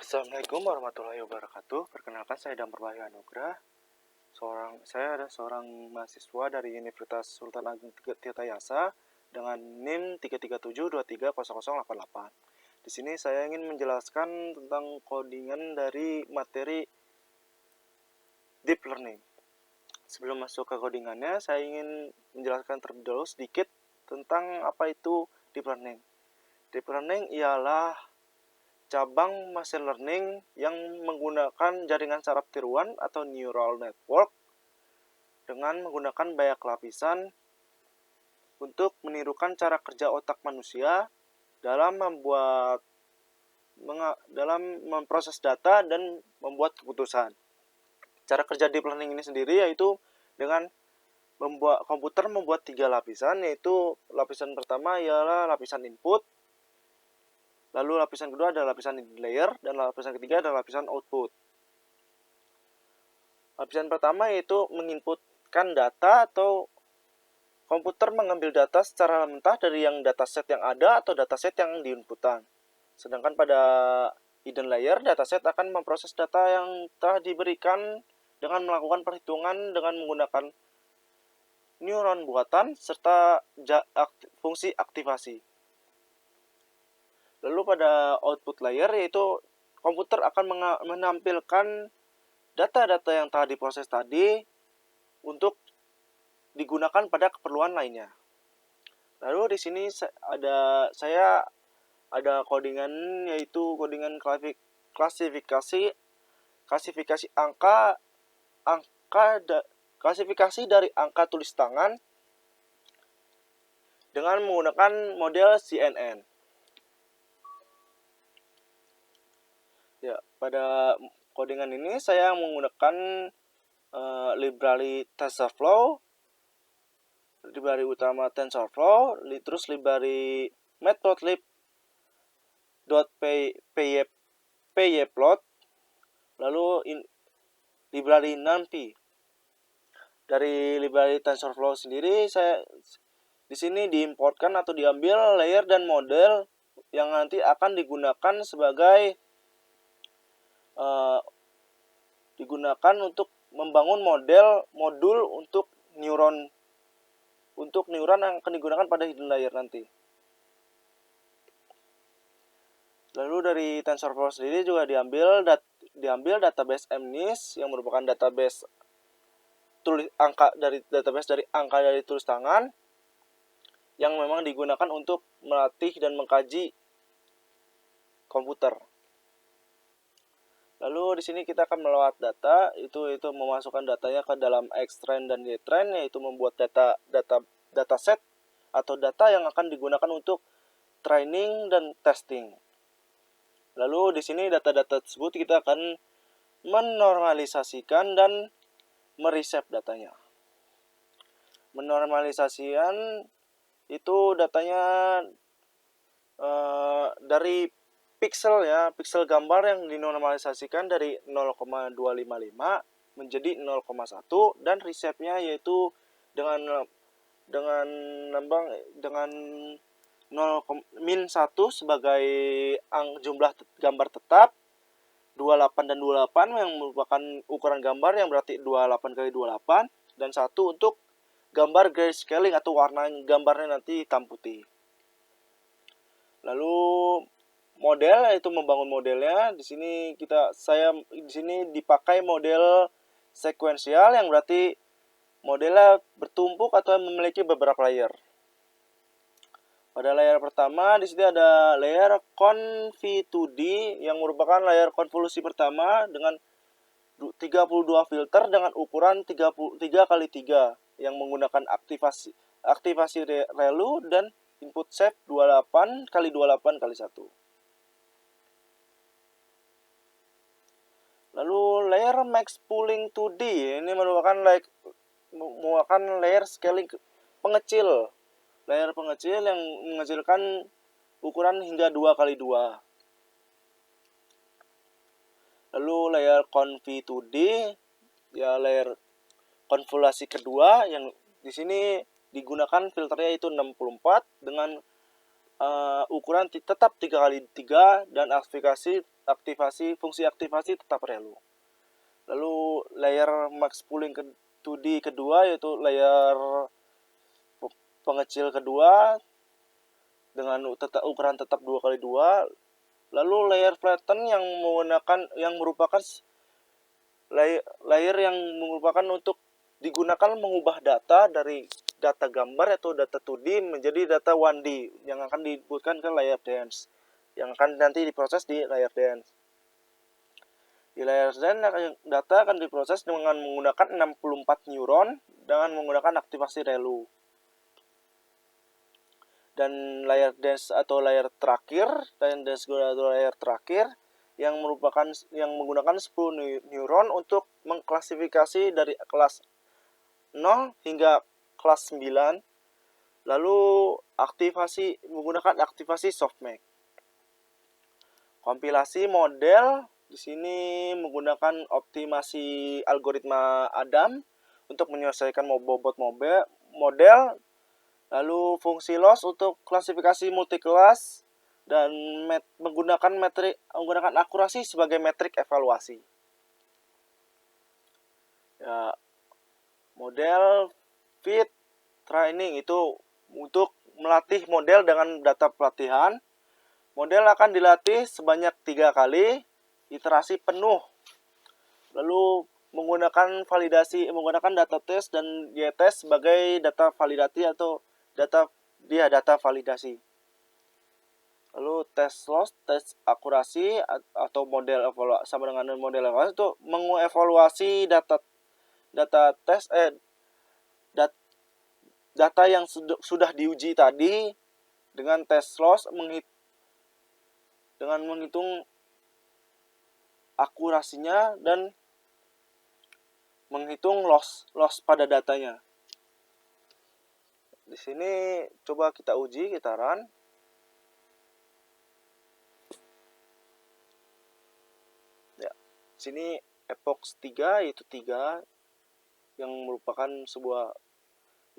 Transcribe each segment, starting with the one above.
Assalamualaikum warahmatullahi wabarakatuh. Perkenalkan, saya Damar Wahyu Anugrah. Saya adalah seorang mahasiswa dari Universitas Sultan Agung Tirtayasa dengan NIM 337230088. Di sini saya ingin menjelaskan tentang codingan dari materi deep learning. Sebelum masuk ke codingannya, saya ingin menjelaskan terlebih dahulu sedikit tentang apa itu deep learning. Deep learning ialah cabang machine learning yang menggunakan jaringan saraf tiruan atau neural network dengan menggunakan banyak lapisan untuk menirukan cara kerja otak manusia dalam memproses data dan membuat keputusan. Cara kerja deep learning ini sendiri yaitu dengan komputer membuat 3 lapisan, yaitu lapisan pertama ialah lapisan input, lalu lapisan kedua adalah lapisan layer, dan lapisan ketiga adalah lapisan output. Lapisan pertama yaitu menginputkan data, atau komputer mengambil data secara mentah dari yang dataset yang ada atau dataset yang diinputan. Sedangkan pada hidden layer, dataset akan memproses data yang telah diberikan dengan melakukan perhitungan dengan menggunakan neuron buatan serta fungsi aktivasi. Lalu pada output layer, yaitu komputer akan menampilkan data-data yang telah diproses tadi untuk digunakan pada keperluan lainnya. Lalu di sini saya ada codingan, yaitu codingan klasifikasi klasifikasi dari angka tulis tangan dengan menggunakan model CNN. Ya, pada codingan ini saya menggunakan library TensorFlow, library utama TensorFlow, terus library matplotlib.pyplot, lalu library NumPy. Dari library TensorFlow sendiri, saya di sini diimportkan atau diambil layer dan model yang nanti akan digunakan sebagai digunakan untuk membangun modul untuk neuron yang akan digunakan pada hidden layer nanti. Lalu dari TensorFlow sendiri juga diambil database MNIST yang merupakan database dari angka dari tulis tangan yang memang digunakan untuk melatih dan mengkaji komputer. Lalu di sini kita akan melewat data, itu memasukkan datanya ke dalam Xtrain dan Ytrain, yaitu membuat dataset atau data yang akan digunakan untuk training dan testing. Lalu di sini data-data tersebut kita akan menormalisasikan dan mereshape datanya. Menormalisasikan itu datanya dari pixel gambar yang dinormalisasikan dari 0,255 menjadi 0,1, dan reshape-nya yaitu dengan min 1 sebagai jumlah gambar tetap, 28 dan 28 yang merupakan ukuran gambar yang berarti 28 kali 28, dan 1 untuk gambar grayscaling atau warna gambarnya nanti hitam putih. Lalu model, yaitu membangun modelnya. Di sini dipakai model sekuensial yang berarti modelnya bertumpuk atau memiliki beberapa layer. Pada layer pertama di sini ada layer conv2d yang merupakan layer konvolusi pertama dengan 32 filter dengan ukuran 3 kali 3 yang menggunakan aktivasi ReLU dan input shape 28 kali 28 kali 1. Lalu layer max pooling 2D ini merupakan layer scaling pengecil. Layer pengecil yang mengecilkan ukuran hingga 2 kali 2. Lalu layer conv2d ya layer konvolasi kedua yang di sini digunakan filternya itu 64 dengan ukuran tetap 3x3 dan fungsi aktivasi tetap relu. Lalu layer max pooling 2D kedua yaitu layer pengecil kedua dengan ukuran tetap 2x2. Lalu layer flatten yang merupakan layer yang merupakan untuk digunakan mengubah data dari data gambar atau data 2D menjadi data 1D yang akan dibuatkan ke layer dance, yang akan nanti diproses di layer dance. Di layer dance data akan diproses dengan menggunakan 64 neuron dengan menggunakan aktivasi relu. Dan layer dance atau layer terakhir, yang menggunakan 10 neuron untuk mengklasifikasi dari kelas 0 hingga kelas 9. Lalu menggunakan aktivasi softmax. Kompilasi model di sini menggunakan optimasi algoritma Adam untuk menyelesaikan bobot model. Lalu fungsi loss untuk klasifikasi multi-kelas dan menggunakan akurasi sebagai metrik evaluasi. Ya, model fit training itu untuk melatih model dengan data pelatihan. Model akan dilatih sebanyak 3 kali iterasi penuh. Lalu menggunakan data tes dan y-test sebagai data validasi atau data validasi. Lalu tes loss, tes akurasi atau model evaluasi sama dengan model evaluasi itu mengevaluasi data yang sudah diuji tadi dengan tes loss dengan menghitung akurasinya dan menghitung loss pada datanya. Di sini coba kita uji, kita run. Ya, sini epoch 3 yaitu 3 yang merupakan sebuah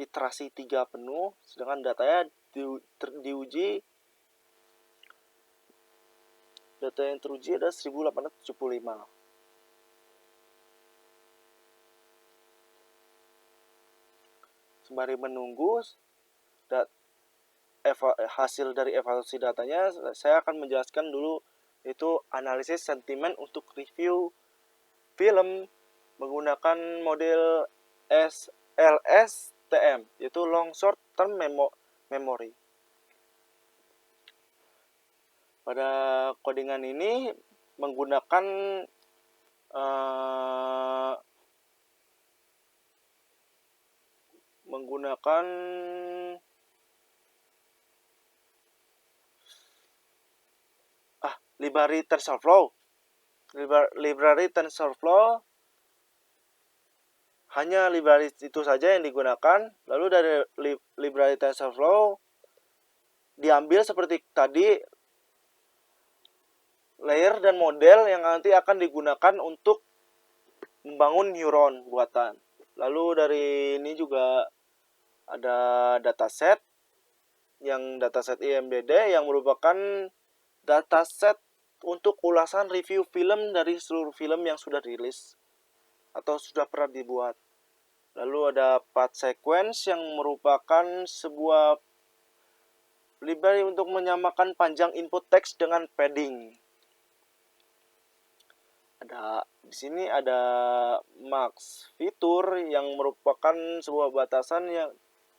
iterasi 3 penuh, sedangkan datanya diuji. Data yang teruji ada 1875. Sembari menunggu hasil dari evaluasi datanya, saya akan menjelaskan dulu itu analisis sentimen untuk review film menggunakan model LSTM, yaitu Long Short Term Memory. Pada codingan ini menggunakan library TensorFlow. Library TensorFlow hanya library itu saja yang digunakan. Lalu dari library TensorFlow diambil seperti tadi layer dan model yang nanti akan digunakan untuk membangun neuron buatan. Lalu dari ini juga ada dataset, yang dataset IMDD yang merupakan dataset untuk ulasan review film dari seluruh film yang sudah rilis atau sudah pernah dibuat. Lalu ada path sequence yang merupakan sebuah library untuk menyamakan panjang input teks dengan padding. Di sini ada max fitur yang merupakan sebuah batasan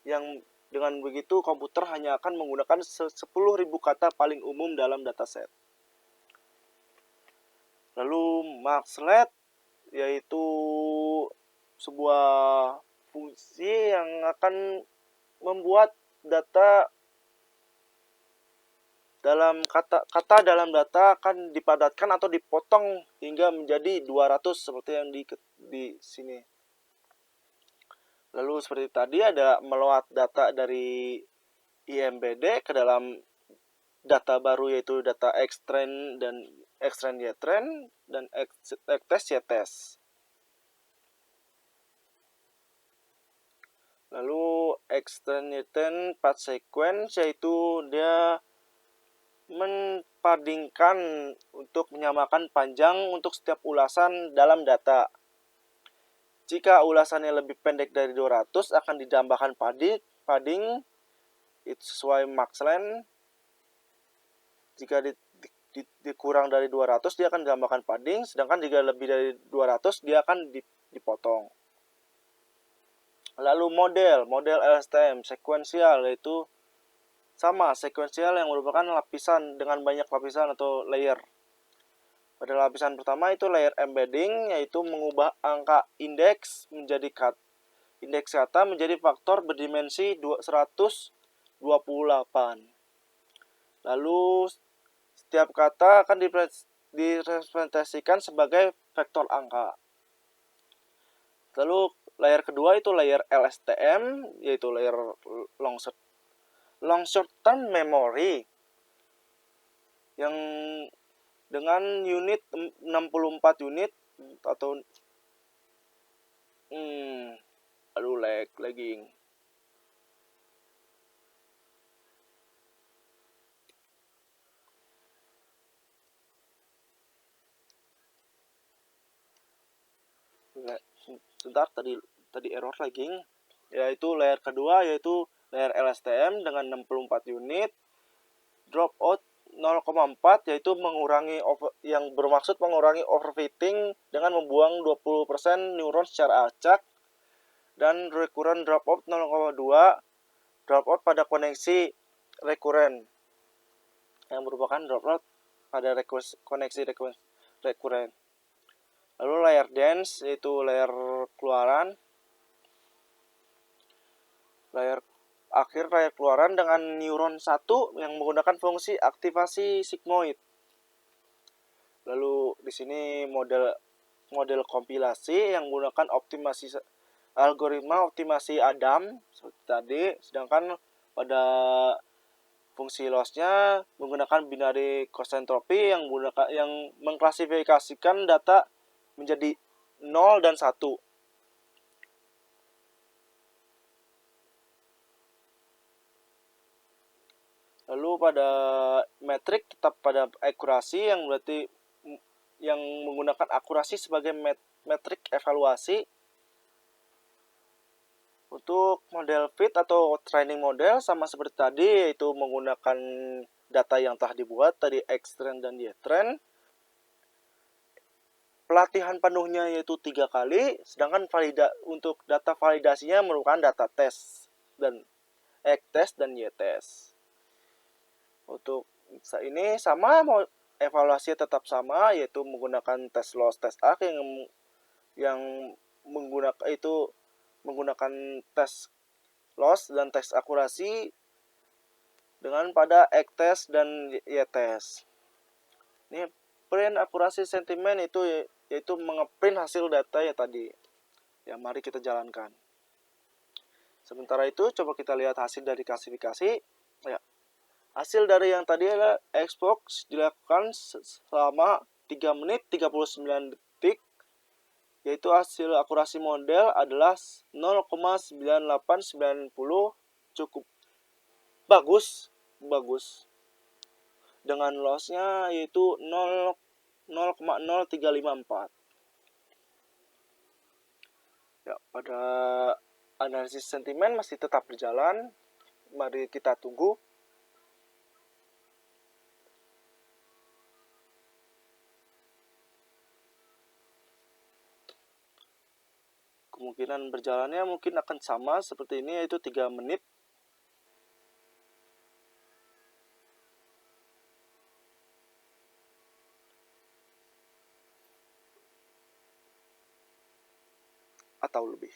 yang dengan begitu komputer hanya akan menggunakan 10.000 kata paling umum dalam dataset. Lalu maxlet yaitu sebuah fungsi yang akan membuat data dalam kata dalam data akan dipadatkan atau dipotong hingga menjadi 200 seperti yang di sini. Lalu seperti tadi ada meload data dari IMBD ke dalam data baru yaitu data Xtrain dan Xtrain Ytrain dan Xtest Ytest. Lalu Xtrain Ytrain path sequence yaitu dia menpaddingkan untuk menyamakan panjang untuk setiap ulasan dalam data. Jika ulasannya lebih pendek dari 200 akan ditambahkan padding itu sesuai max length. Jika dikurang dari 200 dia akan ditambahkan padding, sedangkan jika lebih dari 200 dia akan dipotong. Lalu model LSTM sekuensial, yaitu sama sekuensial yang merupakan lapisan dengan banyak lapisan atau layer. Pada lapisan pertama itu layer embedding, yaitu mengubah angka indeks kata menjadi faktor berdimensi 128. Lalu setiap kata akan direpresentasikan sebagai vektor angka. Lalu layer kedua itu layer LSTM, yaitu layer long short term memory yang dengan unit 64 unit atau lagging. Sebentar, tadi error lagging. Yaitu layer kedua yaitu layer LSTM dengan 64 unit. Dropout 0,4 yaitu yang bermaksud mengurangi overfitting dengan membuang 20% neuron secara acak, dan recurrent dropout 0,2 dropout pada koneksi recurrent yang merupakan dropout pada koneksi recurrent. Lalu layer dense yaitu layer keluaran. Layer keluaran dengan neuron 1 yang menggunakan fungsi aktivasi sigmoid. Lalu di sini model kompilasi yang menggunakan algoritma optimasi Adam seperti tadi, sedangkan pada fungsi loss-nya menggunakan binary cost entropy yang mengklasifikasikan data menjadi 0 dan 1. Lalu pada metrik tetap pada akurasi yang berarti yang menggunakan akurasi sebagai metrik evaluasi. Untuk model fit atau training model sama seperti tadi, yaitu menggunakan data yang telah dibuat tadi X-trend dan Y-trend. Pelatihan penuhnya yaitu 3 kali, sedangkan untuk data validasinya merupakan data test dan X-test dan Y-test. Untuk ini sama, evaluasi tetap sama, yaitu menggunakan tes loss, tes arc yang menggunakan tes loss dan tes akurasi dengan pada X-test dan Y-test. Ini print akurasi sentimen yaitu mengeprint hasil data ya tadi. Ya, mari kita jalankan. Sementara itu coba kita lihat hasil dari klasifikasi. Ya. Hasil dari yang tadi adalah Xbox dilakukan selama 3 menit 39 detik, yaitu hasil akurasi model adalah 0,9890, cukup bagus dengan loss-nya yaitu 0,0354. Ya, pada analisis sentimen masih tetap berjalan. Mari kita tunggu. Kemungkinan berjalannya mungkin akan sama seperti ini, yaitu 3 menit. Atau lebih.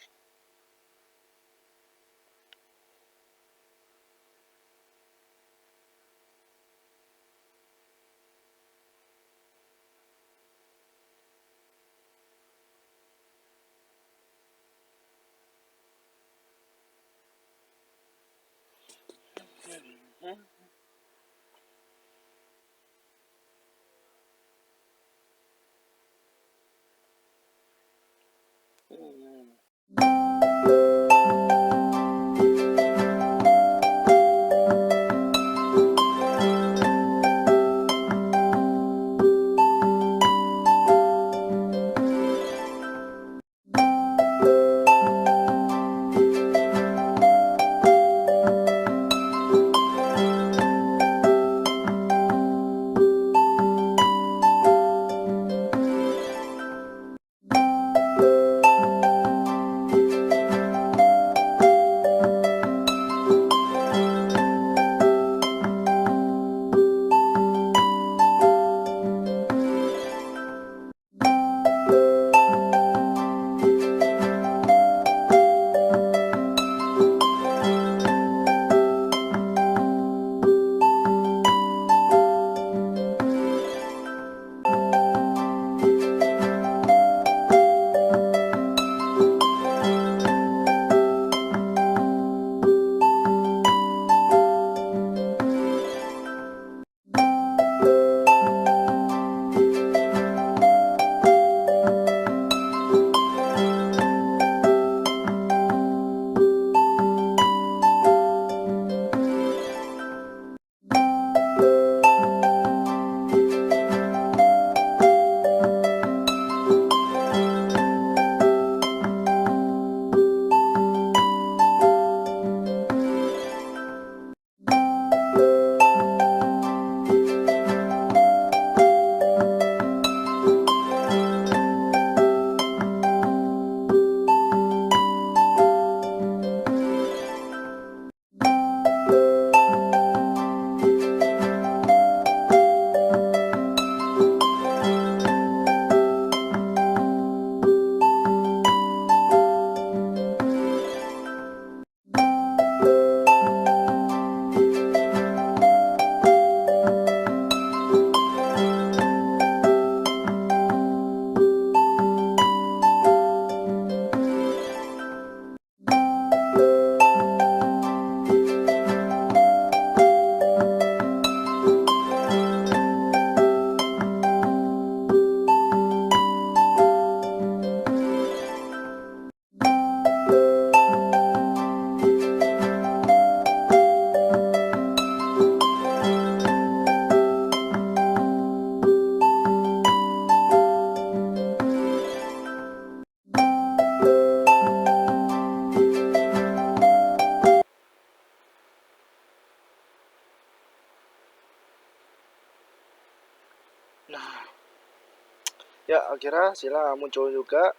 Ya, akhirnya hasilnya muncul juga.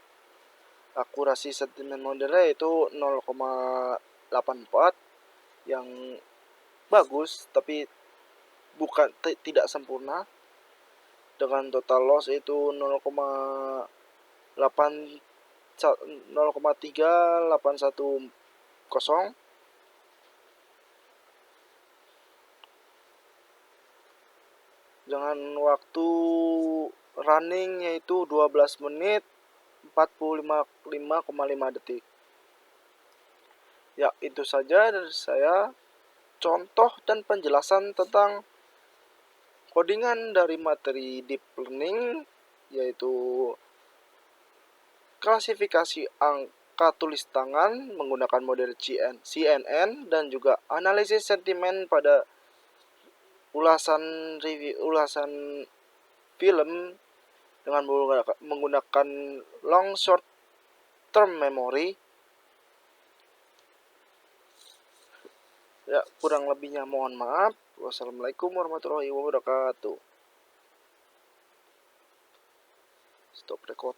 Akurasi sentimen modelnya itu 0,84 yang bagus, tapi tidak sempurna. Dengan total loss itu 0,3810. Dengan waktu running yaitu 12 menit 45,5 detik. Ya, itu saja dari saya, contoh dan penjelasan tentang codingan dari materi deep learning, yaitu klasifikasi angka tulis tangan menggunakan model CNN dan juga analisis sentimen pada ulasan film dengan menggunakan long short term memory. Ya, kurang lebihnya mohon maaf. Wassalamualaikum warahmatullahi wabarakatuh. Stop record.